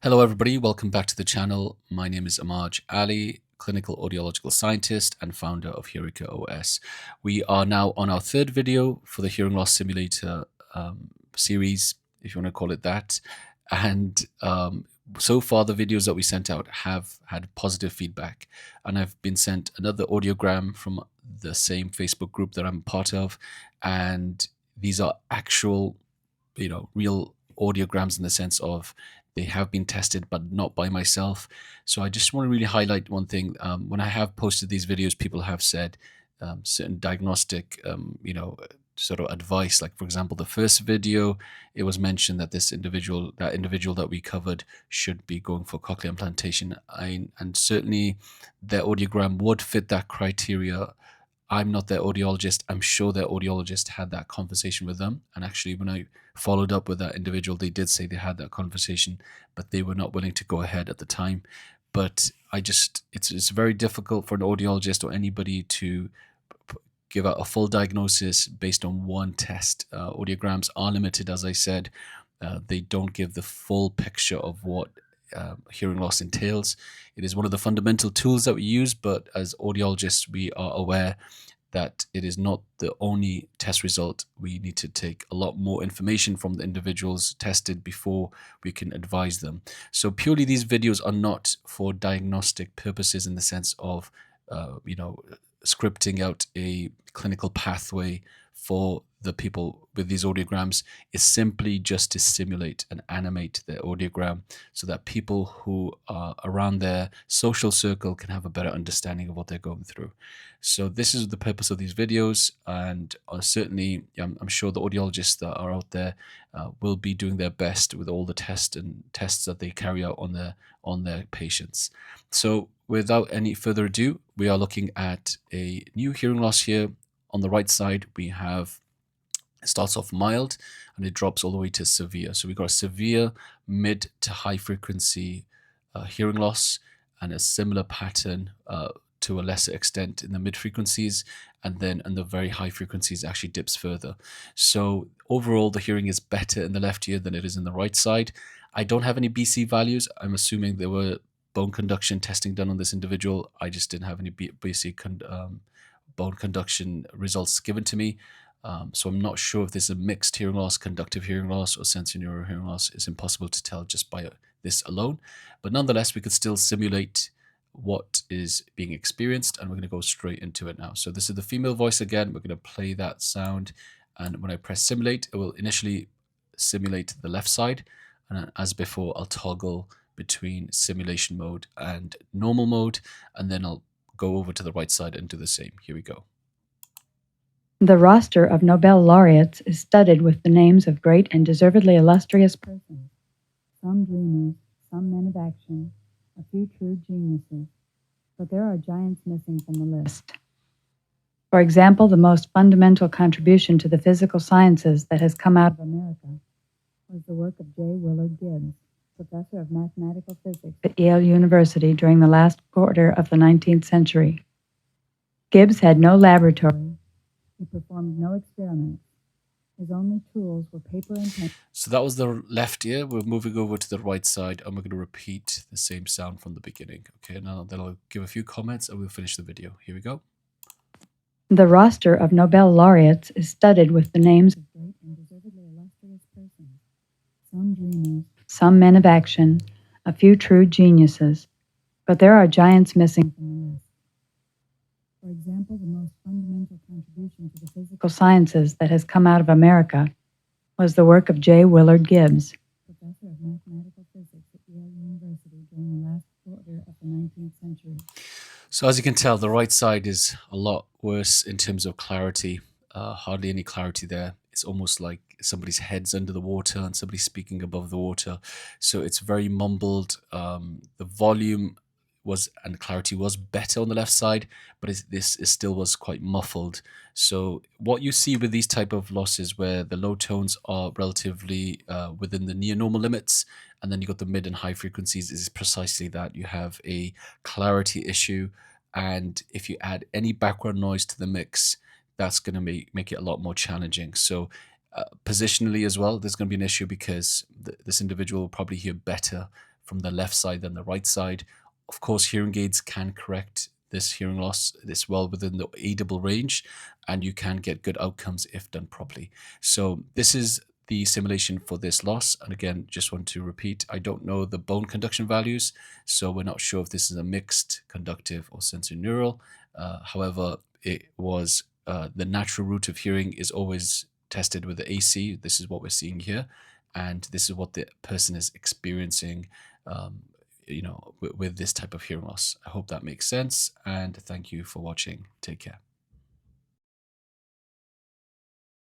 Hello, everybody. Welcome back to the channel. My name is Amaj Ali, clinical audiological scientist and founder of Hearica OS. We are now on our third video for the hearing loss simulator series, if you want to call it that. And so far, the videos that we sent out have had positive feedback. And I've been sent another audiogram from the same Facebook group that I'm part of. And these are actual, real audiograms in the sense of they have been tested, but not by myself. So I just want to really highlight one thing. When I have posted these videos, people have said certain diagnostic, sort of advice. Like, for example, the first video, it was mentioned that that individual that we covered should be going for cochlear implantation. And certainly their audiogram would fit that criteria. I'm not their audiologist. I'm sure their audiologist had that conversation with them. And actually, when I followed up with that individual, they did say they had that conversation, but they were not willing to go ahead at the time. But it's very difficult for an audiologist or anybody to give out a full diagnosis based on one test. Audiograms are limited, as I said. They don't give the full picture of what hearing loss entails. It is one of the fundamental tools that we use, but as audiologists, we are aware that it is not the only test result. We need to take a lot more information from the individuals tested before we can advise them. So purely these videos are not for diagnostic purposes in the sense of, scripting out a clinical pathway for the people with these audiograms. Is simply just to simulate and animate their audiogram so that people who are around their social circle can have a better understanding of what they're going through. So this is the purpose of these videos, and certainly I'm sure the audiologists that are out there will be doing their best with all the tests that they carry out on their patients. So without any further ado, we are looking at a new hearing loss here. On the right side, we have, it starts off mild and it drops all the way to severe. So we've got a severe, mid to high frequency hearing loss, and a similar pattern to a lesser extent in the mid frequencies, and then in the very high frequencies actually dips further. So overall, the hearing is better in the left ear than it is in the right side. I don't have any BC values. I'm assuming there were bone conduction testing done on this individual. I just didn't have any BC bone conduction results given to me. So I'm not sure if this is a mixed hearing loss, conductive hearing loss, or sensorineural hearing loss. It's impossible to tell just by this alone. But nonetheless, we could still simulate what is being experienced, and we're going to go straight into it now. So this is the female voice again. We're going to play that sound, and when I press simulate, it will initially simulate the left side, and as before, I'll toggle between simulation mode and normal mode, and then I'll go over to the right side and do the same. Here we go. The roster of Nobel laureates is studded with the names of great and deservedly illustrious persons. Some dreamers, some men of action, a few true geniuses. But there are giants missing from the list. For example, the most fundamental contribution to the physical sciences that has come out of America was the work of J. Willard Gibbs, professor of mathematical physics at Yale University during the last quarter of the 19th century. Gibbs had no laboratory. He performed no experiments. His only tools were paper and pen. So that was the left ear. We're moving over to the right side, and we're going to repeat the same sound from the beginning. Okay, now then I'll give a few comments and we'll finish the video. Here we go. The roster of Nobel laureates is studded with the names of great and deservedly illustrious persons. Some dreamers, some men of action, a few true geniuses. But there are giants missing from the list. For example, the most fundamental contribution to the physical sciences that has come out of America was the work of J. Willard Gibbs, professor of mathematical physics at Yale University during the last quarter of the 19th century. So as you can tell, the right side is a lot worse in terms of clarity. Hardly any clarity there. It's almost like somebody's head's under the water and somebody's speaking above the water. So it's very mumbled. The volume and clarity was better on the left side, but this still was quite muffled. So what you see with these type of losses, where the low tones are relatively within the near normal limits, and then you got the mid and high frequencies, is precisely that. You have a clarity issue, and if you add any background noise to the mix, that's going to make it a lot more challenging. So positionally as well, there's going to be an issue because this individual will probably hear better from the left side than the right side. Of course, hearing aids can correct this hearing loss. It's well within the aidable range, and you can get good outcomes if done properly. So this is the simulation for this loss. And again, just want to repeat, I don't know the bone conduction values, so we're not sure if this is a mixed conductive or sensorineural. However, it was the natural root of hearing is always tested with the AC. This is what we're seeing here, and this is what the person is experiencing with this type of hearing loss. I hope that makes sense, and thank you for watching. Take care.